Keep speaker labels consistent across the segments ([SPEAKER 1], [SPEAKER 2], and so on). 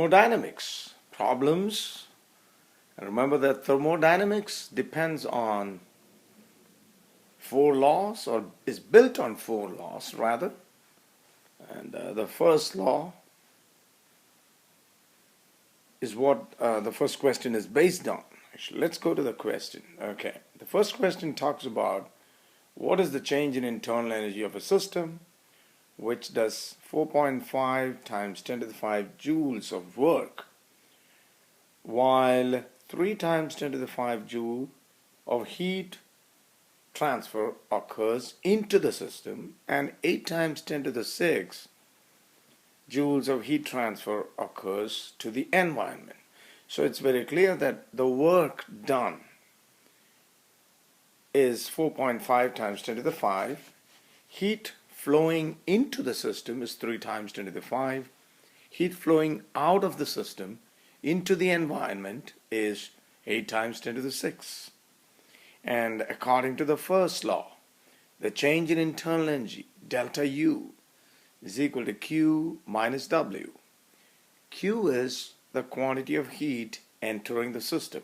[SPEAKER 1] Thermodynamics problems. And remember that thermodynamics depends on four laws, or is built on four laws rather. And the first law is what the first question is based on. Actually, let's go to the question. Okay, the first question talks about what is the change in internal energy of a system which does 4.5 times 10 to the 5 joules of work, while 3 times 10 to the 5 joule of heat transfer occurs into the system, and 8 times 10 to the 6 joules of heat transfer occurs to the environment. So it's very clear that the work done is 4.5 times 10 to the 5. Heat flowing into the system is 3 times 10 to the 5. Heat flowing out of the system into the environment is 8 times 10 to the 6. And according to the first law, the change in internal energy, delta U, is equal to Q minus W. Q is the quantity of heat entering the system,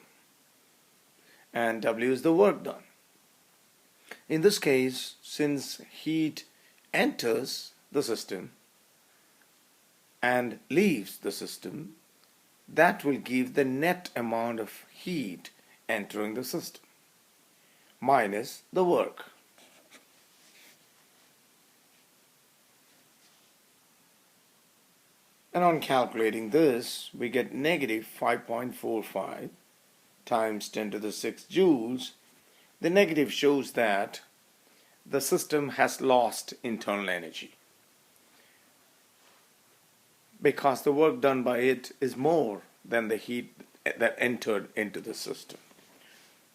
[SPEAKER 1] and W is the work done. In this case, since heat enters the system and leaves the system, that will give the net amount of heat entering the system minus the work. And on calculating this, we get negative 5.45 times 10 to the 6 joules. The negative shows that the system has lost internal energy because the work done by it is more than the heat that entered into the system.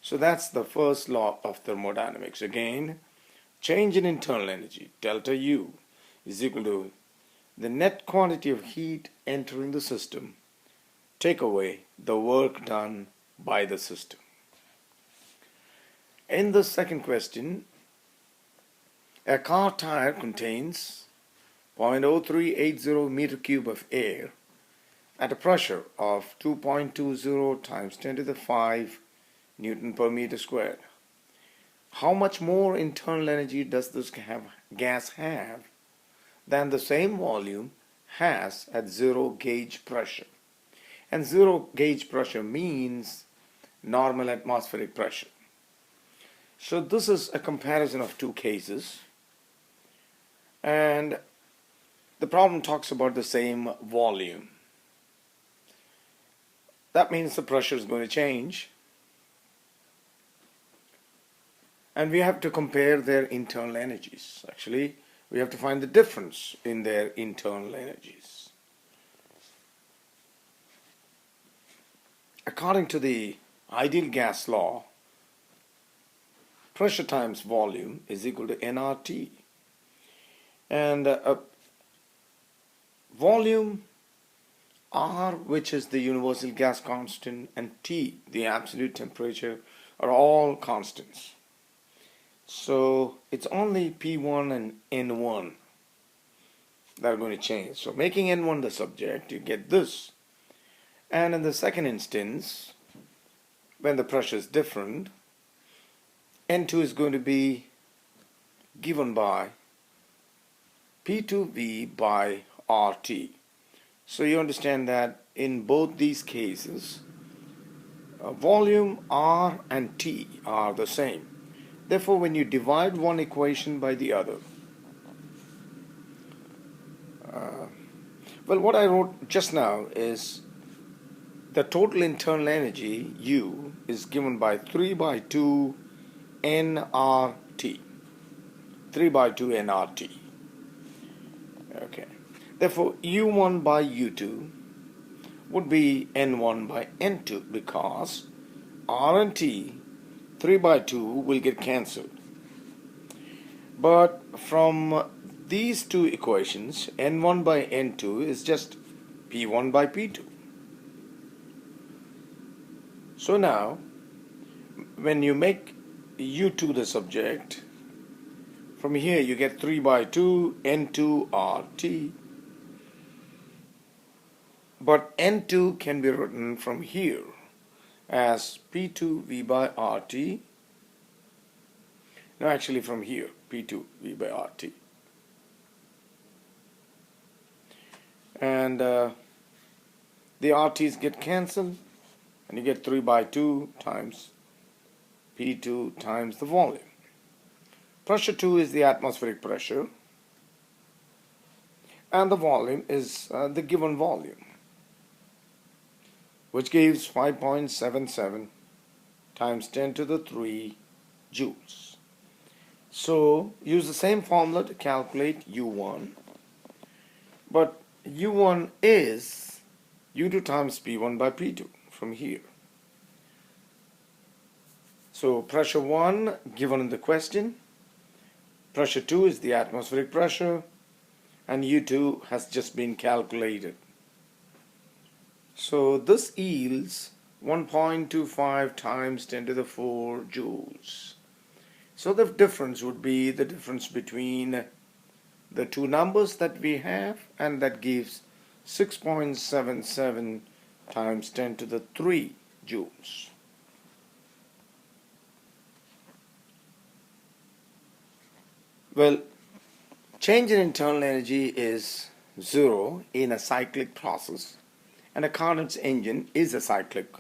[SPEAKER 1] So that's the first law of thermodynamics. Again, change in internal energy, delta U, is equal to the net quantity of heat entering the system, take away the work done by the system. In the second question, a car tire contains 0.0380 meter cube of air at a pressure of 2.20 times 10 to the 5 Newton per meter squared. How much more internal energy does this gas have than the same volume has at zero gauge pressure? And zero gauge pressure means normal atmospheric pressure. So this is a comparison of two cases, and the problem talks about the same volume. That means the pressure is going to change, and we have to compare their internal energies. Actually, we have to find the difference in their internal energies. According to the ideal gas law, pressure times volume is equal to nRT. And volume R, which is the universal gas constant, and T, the absolute temperature, are all constants. So it's only P1 and N1 that are going to change. So making N1 the subject, you get this. And in the second instance, when the pressure is different, N2 is going to be given by P2V by RT. So you understand that in both these cases, volume R and T are the same. Therefore, when you divide one equation by the other, well, what I wrote just now is the total internal energy, U, is given by 3 by 2 nRT. 3 by 2 nRT. Okay. Therefore, U1 by U2 would be N1 by N2, because R and T, 3 by 2, will get cancelled. But from these two equations, N1 by N2 is just P1 by P2. So now, when you make U2 the subject, from here you get 3 by 2 N2 RT But N2 can be written from here as P2 V by RT. No, actually from here, P2 V by RT. And the RTs get cancelled, and you get 3 by 2 times P2 times the volume. Pressure 2 is the atmospheric pressure, and the volume is the given volume, which gives 5.77 times 10 to the 3 joules. So use the same formula to calculate U1, but U1 is U2 times P1 by P2 from here. So pressure 1 given in the question, pressure 2 is the atmospheric pressure, and U2 has just been calculated. So this yields 1.25 times 10 to the 4 joules. So the difference would be the difference between the two numbers that we have, and that gives 6.77 times 10 to the 3 joules. Well, change in internal energy is zero in a cyclic process, and a Carnot's engine is a cyclic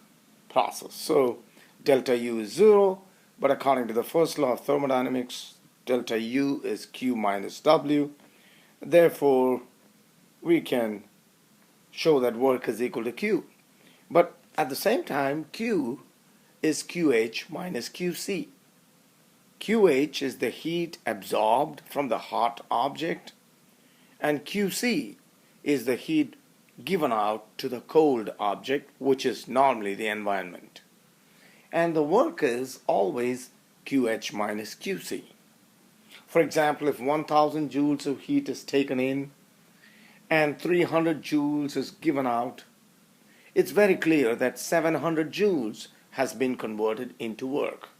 [SPEAKER 1] process. So delta U is zero, but according to the first law of thermodynamics, delta U is Q minus W. Therefore, we can show that work is equal to Q. But at the same time, Q is QH minus QC. QH is the heat absorbed from the hot object, and QC is the heat given out to the cold object, which is normally the environment. And the work is always QH minus QC. For example, if 1000 joules of heat is taken in and 300 joules is given out, it's very clear that 700 joules has been converted into work.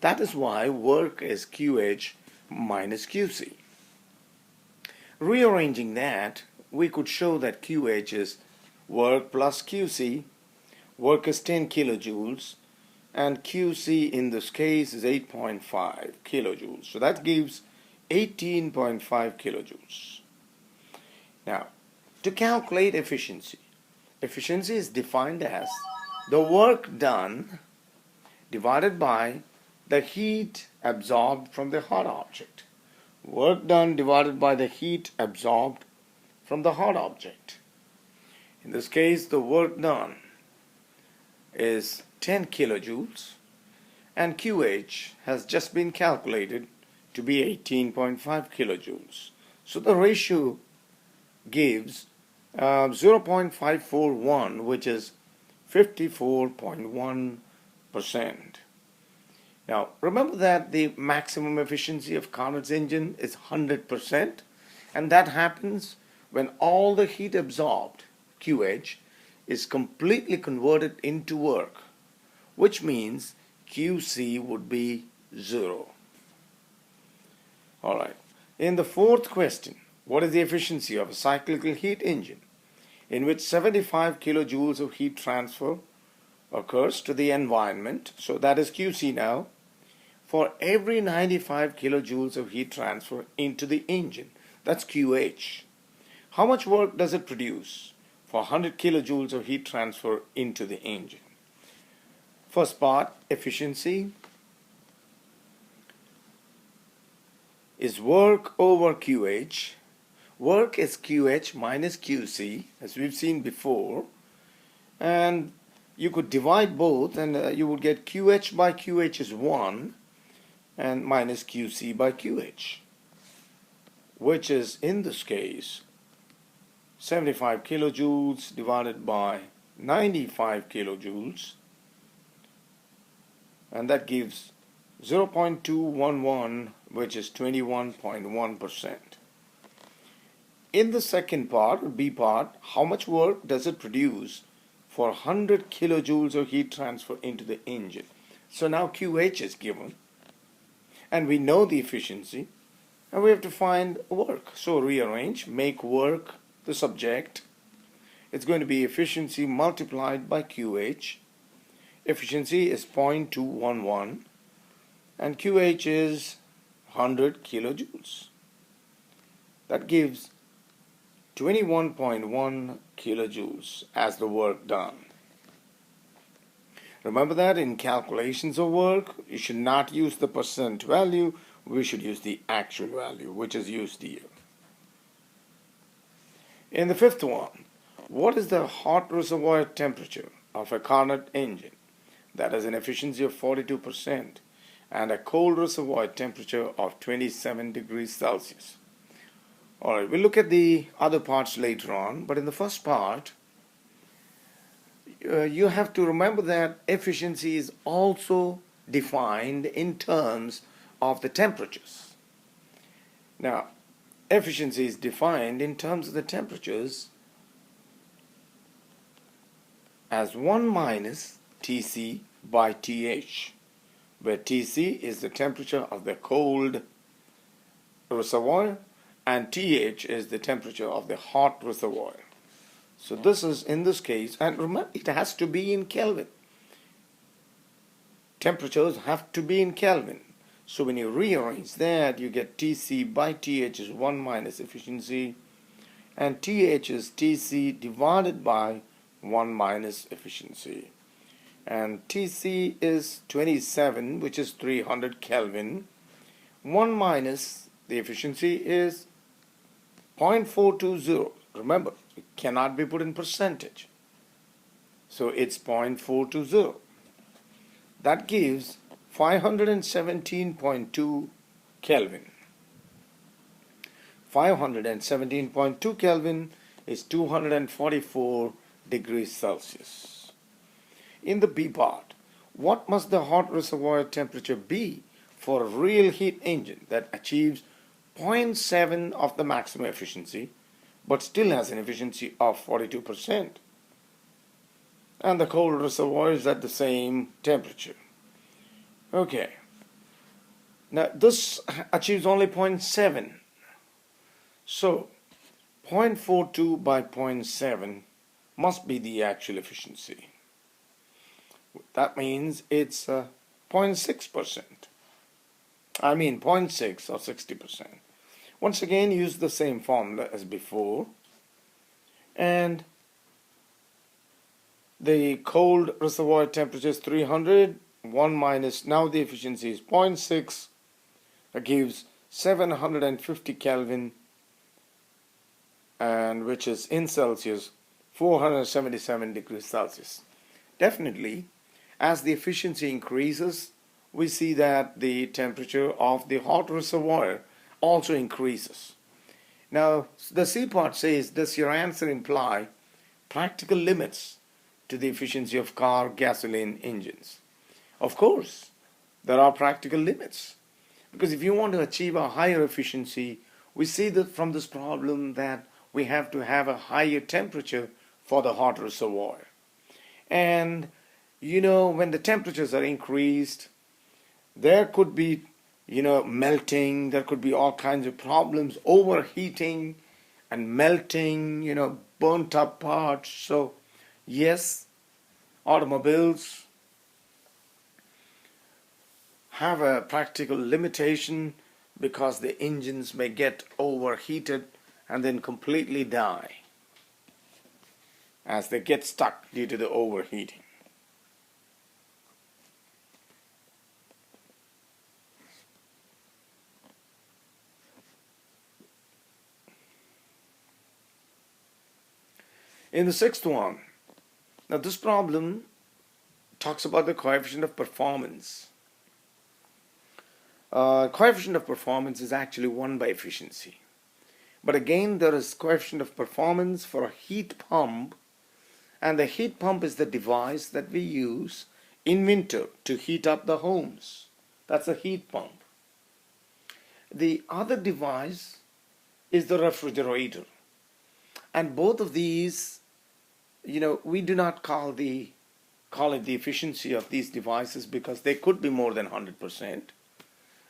[SPEAKER 1] That is why work is QH minus QC. Rearranging that, we could show that QH is work plus QC. Work is 10 kilojoules, and QC in this case is 8.5 kilojoules. So that gives 18.5 kilojoules. Now, to calculate efficiency, efficiency is defined as the work done divided by the heat absorbed from the hot object. Work done divided by the heat absorbed from the hot object. In this case, the work done is 10 kilojoules, and QH has just been calculated to be 18.5 kilojoules. So the ratio gives 0.541, which is 54.1%. Now, remember that the maximum efficiency of Carnot's engine is 100%, and that happens when all the heat absorbed, QH, is completely converted into work, which means QC would be 0. All right. In the fourth question, what is the efficiency of a cyclical heat engine in which 75 kilojoules of heat transfer occurs to the environment? So that is QC now. For every 95 kilojoules of heat transfer into the engine, that's QH. How much work does it produce for 100 kilojoules of heat transfer into the engine? First part, efficiency, is work over QH. Work is QH minus QC, as we've seen before, and you could divide both, and you would get QH by QH is 1, and minus QC by QH, which is in this case 75 kilojoules divided by 95 kilojoules, and that gives 0.211, which is 21.1%. In the second part, B part, how much work does it produce for 100 kilojoules of heat transfer into the engine? So now QH is given, and we know the efficiency, and we have to find work. So rearrange, make work the subject, it's going to be efficiency multiplied by QH. Efficiency is 0.211 and QH is 100 kilojoules. That gives 21.1 kilojoules as the work done. Remember that in calculations of work, you should not use the percent value, we should use the actual value, which is used here. In the fifth one, what is the hot reservoir temperature of a Carnot engine that has an efficiency of 42% and a cold reservoir temperature of 27 degrees Celsius? Alright, we'll look at the other parts later on, but in the first part, you have to remember that efficiency is also defined in terms of the temperatures. Now, efficiency is defined in terms of the temperatures as 1 minus Tc by Th, where Tc is the temperature of the cold reservoir and Th is the temperature of the hot reservoir. So this is in this case, and remember it has to be in Kelvin. Temperatures have to be in Kelvin. So when you rearrange that, you get Tc by Th is 1 minus efficiency, and Th is Tc divided by 1 minus efficiency. And Tc is 27, which is 300 Kelvin. 1 minus the efficiency is 0.420. Remember, it cannot be put in percentage. So it's 0.420. That gives 517.2 Kelvin. 517.2 Kelvin is 244 degrees Celsius. In the B part, what must the hot reservoir temperature be for a real heat engine that achieves 0.7 of the maximum efficiency but still has an efficiency of 42%? And the cold reservoir is at the same temperature. Okay. Now this achieves only 0.7. So 0.42 by 0.7 must be the actual efficiency. That means it's 0.6%. I mean 0.6 or 60%. Once again, use the same formula as before. And the cold reservoir temperature is 300. 1 minus, now the efficiency is 0.6. That gives 750 Kelvin, and which is in Celsius 477 degrees Celsius. Definitely, as the efficiency increases, we see that the temperature of the hot reservoir also increases. Now, the C part says, does your answer imply practical limits to the efficiency of car gasoline engines? Of course, there are practical limits. Because if you want to achieve a higher efficiency, we see that from this problem that we have to have a higher temperature for the hot reservoir. And when the temperatures are increased, there could be melting, there could be all kinds of problems, overheating and melting, burnt up parts. So yes, automobiles have a practical limitation because the engines may get overheated and then completely die as they get stuck due to the overheating. In the sixth one, now this problem talks about the coefficient of performance. Coefficient of performance is actually 1 by efficiency. But again, there is coefficient of performance for a heat pump, and the heat pump is the device that we use in winter to heat up the homes. That's a heat pump. The other device is the refrigerator. And both of these, we do not call it the efficiency of these devices because they could be more than 100%.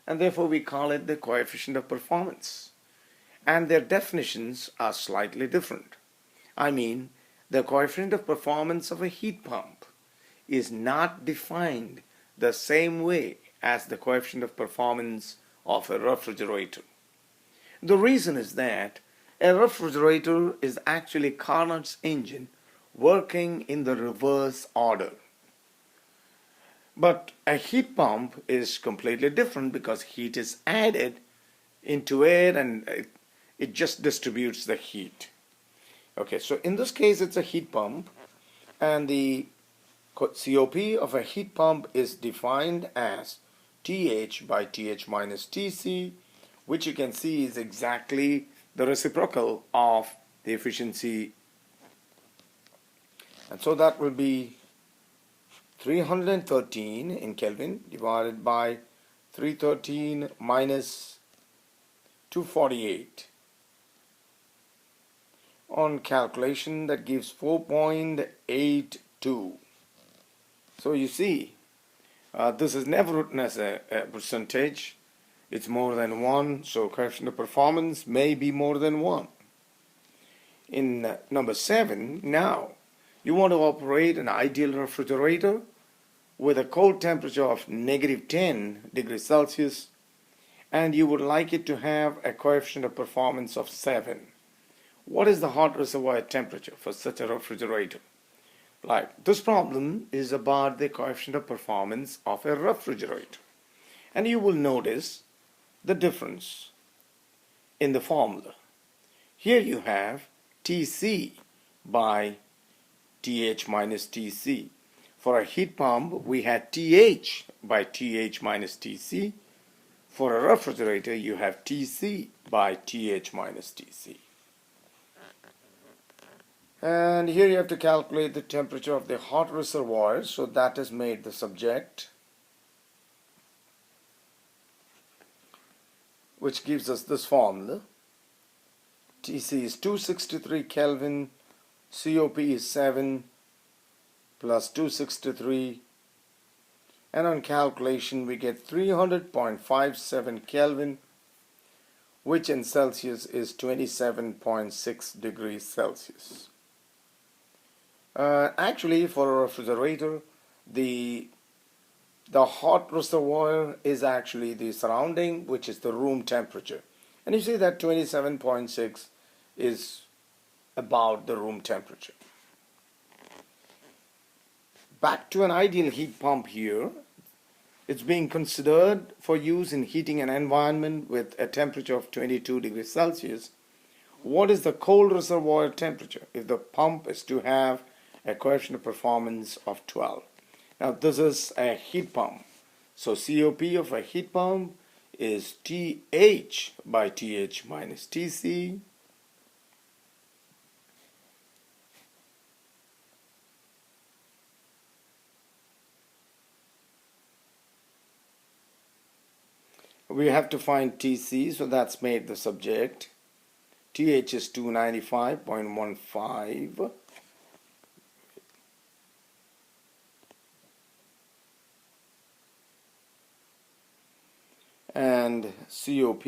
[SPEAKER 1] And therefore we call it the coefficient of performance. And their definitions are slightly different. I mean, the coefficient of performance of a heat pump is not defined the same way as the coefficient of performance of a refrigerator. The reason is that a refrigerator is actually Carnot's engine working in the reverse order. But a heat pump is completely different because heat is added into it and it just distributes the heat. Okay, so in this case it's a heat pump, and the COP of a heat pump is defined as TH by TH minus TC, which you can see is exactly the reciprocal of the efficiency. And so that will be 313 in Kelvin divided by 313 minus 248. On calculation, that gives 4.82. So you see, this is never written as a percentage. It's more than 1, so coefficient of performance may be more than 1. In number 7, now you want to operate an ideal refrigerator with a cold temperature of negative 10 degrees Celsius, and you would like it to have a coefficient of performance of 7. What is the hot reservoir temperature for such a refrigerator? Like, this problem is about the coefficient of performance of a refrigerator. And you will notice the difference in the formula. Here you have TC by TH minus TC. For a heat pump, we had TH by TH minus TC. For a refrigerator, you have TC by TH minus TC. And here you have to calculate the temperature of the hot reservoir, so that is made the subject, which gives us this formula. TC is 263 Kelvin, COP is 7 plus 263, and on calculation we get 300.57 Kelvin, which in Celsius is 27.6 degrees Celsius. Actually, for a refrigerator, the hot reservoir is actually the surrounding, which is the room temperature. And you see that 27.6 is about the room temperature. Back to an ideal heat pump here. It's being considered for use in heating an environment with a temperature of 22 degrees Celsius. What is the cold reservoir temperature if the pump is to have a coefficient of performance of 12? Now this is a heat pump. So COP of a heat pump is TH by TH minus TC. We have to find TC, so that's made the subject. TH is 295.15. And COP,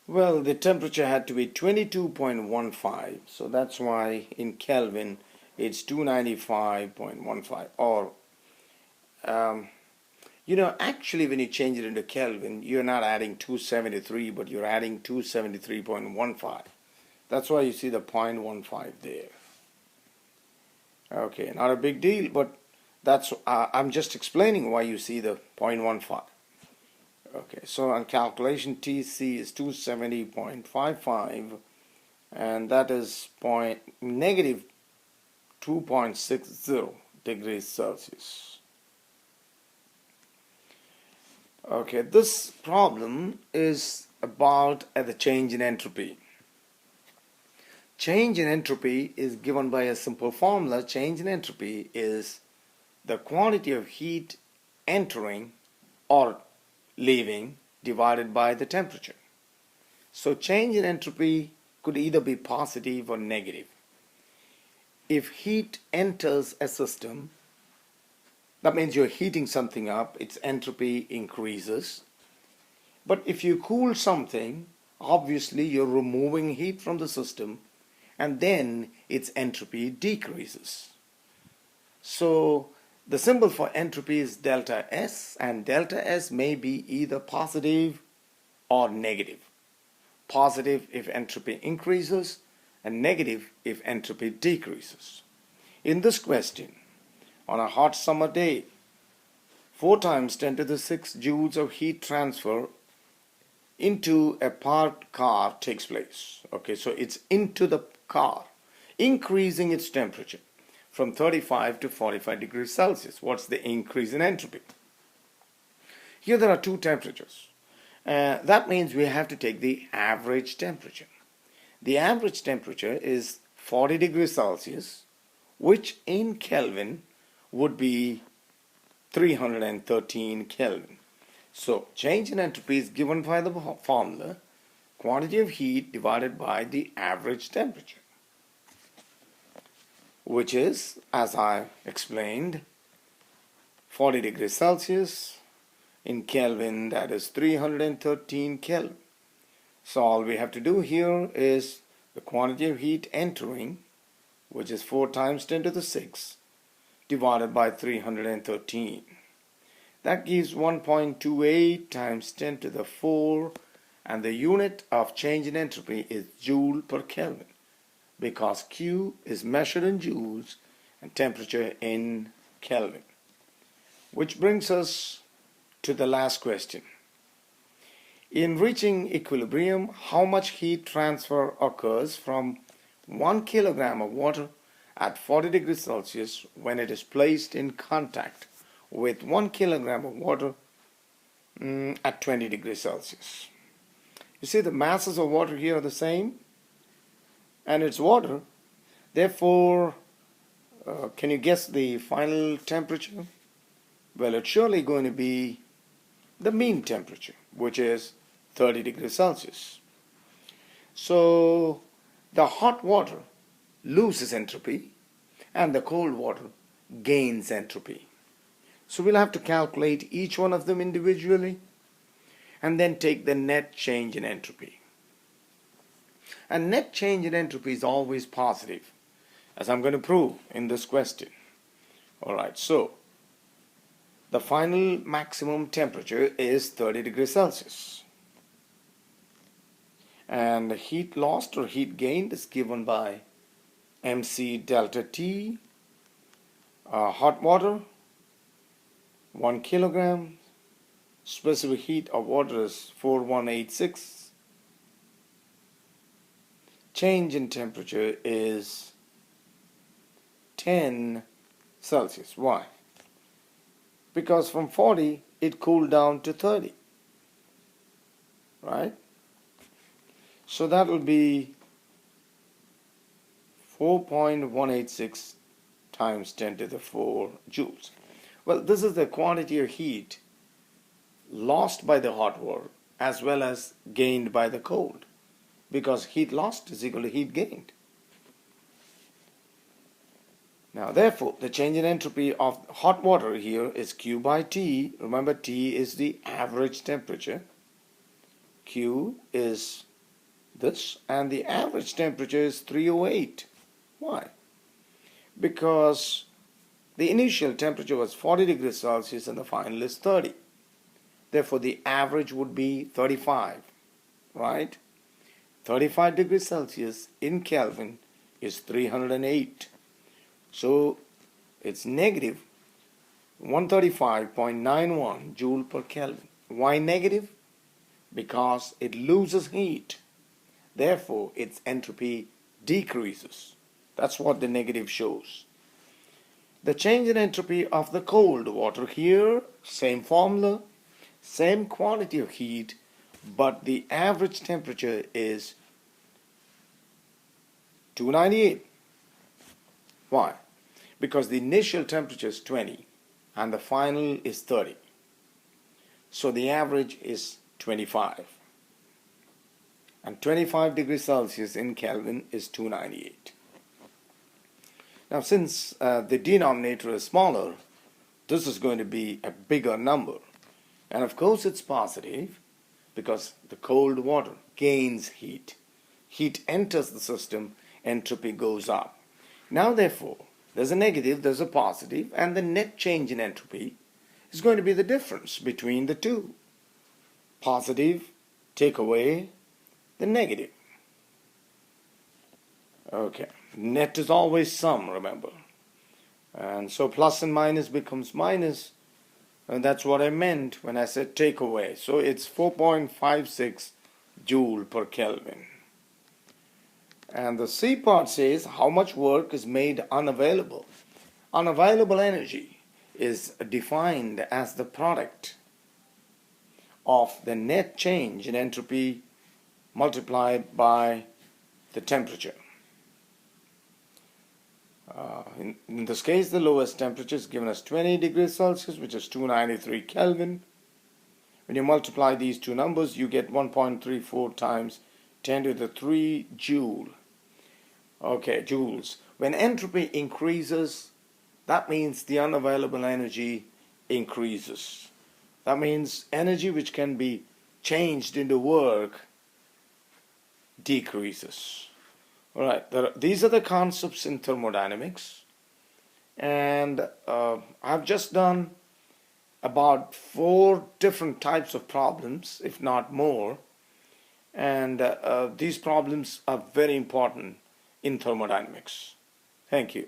[SPEAKER 1] well, the temperature had to be 22.15, so that's why in Kelvin it's 295.15. Or actually when you change it into Kelvin, you're not adding 273, but you're adding 273.15. That's why you see the 0.15 there. Okay, not a big deal, but that's I'm just explaining why you see the 0.15. Okay, so on calculation, TC is 270.55, and that is negative 2.60 degrees Celsius. Okay, this problem is about the change in entropy. Change in entropy is given by a simple formula. Change in entropy is the quantity of heat entering or leaving divided by the temperature. So change in entropy could either be positive or negative. If heat enters a system, that means you're heating something up, its entropy increases. But if you cool something, obviously you're removing heat from the system, and then its entropy decreases. So the symbol for entropy is delta S, and delta S may be either positive or negative. Positive if entropy increases, and negative if entropy decreases. In this question, on a hot summer day, 4 times 10 to the 6 joules of heat transfer into a parked car takes place. Okay, so it's into the car, increasing its temperature from 35 to 45 degrees Celsius. What's the increase in entropy? Here there are two temperatures. That means we have to take the average temperature. The average temperature is 40 degrees Celsius, which in Kelvin would be 313 Kelvin. So change in entropy is given by the formula quantity of heat divided by the average temperature, which is, as I explained, 40 degrees Celsius in Kelvin, that is 313 Kelvin. So all we have to do here is the quantity of heat entering, which is 4 times 10 to the 6 divided by 313. That gives 1.28 times 10 to the 4, and the unit of change in entropy is joule per Kelvin, because Q is measured in joules and temperature in Kelvin. Which brings us to the last question. In reaching equilibrium, how much heat transfer occurs from 1 kilogram of water at 40 degrees Celsius when it is placed in contact with 1 kilogram of water at 20 degrees Celsius? You see, the masses of water here are the same, and it's water. Therefore, can you guess the final temperature? Well, it's surely going to be the mean temperature, which is 30 degrees Celsius. So the hot water loses entropy and the cold water gains entropy. So we'll have to calculate each one of them individually and then take the net change in entropy. And net change in entropy is always positive, as I'm going to prove in this question. Alright, so the final maximum temperature is 30 degrees Celsius. And the heat lost or heat gained is given by mc delta T. Hot water, 1 kilogram. Specific heat of water is 4186. Change in temperature is 10 Celsius. Why? Because from 40 it cooled down to 30. Right? So that will be 4.186 times 10 to the 4 joules. Well, this is the quantity of heat lost by the hot water as well as gained by the cold, because heat lost is equal to heat gained. Now, therefore, the change in entropy of hot water here is Q by T. Remember, T is the average temperature. Q is this, and the average temperature is 308. Why? Because the initial temperature was 40 degrees Celsius and the final is 30. Therefore, the average would be 35, right? 35 degrees Celsius in Kelvin is 308. So it's negative 135.91 joule per Kelvin. Why negative? Because it loses heat. Therefore, its entropy decreases. That's what the negative shows. The change in entropy of the cold water here, same formula, same quantity of heat, but the average temperature is 298. Why? Because the initial temperature is 20 and the final is 30. So the average is 25. And 25 degrees Celsius in Kelvin is 298. Now, since the denominator is smaller, this is going to be a bigger number. And of course it's positive, because the cold water gains heat. Heat enters the system, entropy goes up. Now therefore, there's a negative, there's a positive, and the net change in entropy is going to be the difference between the two. Positive take away the negative. Okay, net is always sum, remember. And so plus and minus becomes minus. And that's what I meant when I said take away. So it's 4.56 joule per Kelvin. And the C part says how much work is made unavailable. Unavailable energy is defined as the product of the net change in entropy multiplied by the temperature. In this case, the lowest temperature is given as 20 degrees Celsius, which is 293 Kelvin. When you multiply these two numbers, you get 1.34 times 10 to the 3 joule. Okay, joules. When entropy increases, that means the unavailable energy increases. That means energy which can be changed into work decreases. All right, these are the concepts in thermodynamics, and I've just done about 4 different types of problems, if not more, and these problems are very important in thermodynamics. Thank you.